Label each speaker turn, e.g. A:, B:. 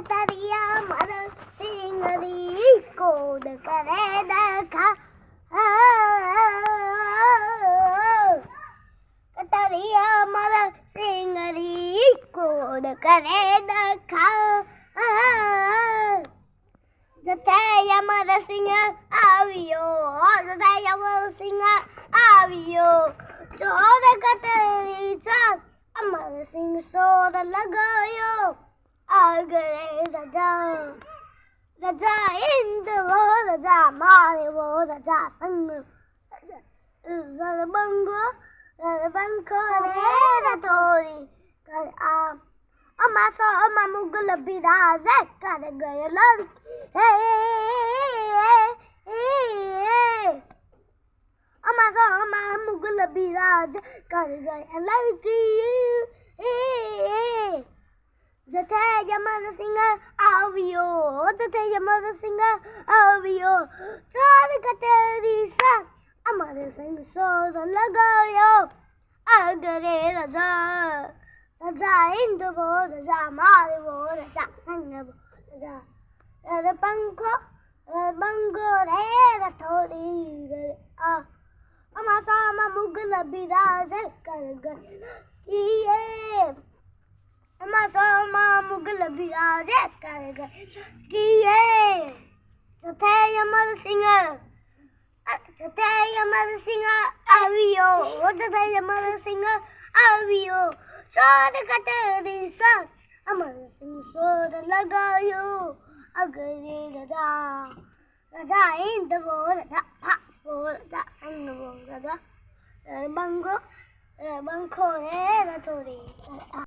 A: कतरिया मर सिंगरी कोड करे देखा कतरिया मर सिंगरी कोड करे देखा जथे यमर सिंह आवियो जथे यमर सिंह आवियो चोर कतरी चाल अमर सिंह सोर लगायो आगरे रजा रजा इंद वो रजा मारे वो रजा संग रबंगो रे रतोरी कर आ अमा सो अमा मुगल बिराज कर गए लड़की हे अमा सो अमा मुगल बिराज कर गए लड़की जथे यमर सिंह आवियो जथे यमर सिंह आवियो चार कतेरी सा अमर सिंह सोर लगायो अगरे रजा रजा इंद वो रजा मारे वो रजा संग वो रजा पंखो रे रथोड़ी आ अमा सामा मुगल बिराज कर गए अमा सामा मुगल बिराज कर गए जथे यमर सिंह आवियो जथे यमर सिंह आवियो चोर कतरी सा अमर सिंह सोर लगायो अगरे रजा रजा इंद वो रजा भा वो रजा संग वो रजा बंखो रे रथोड़ी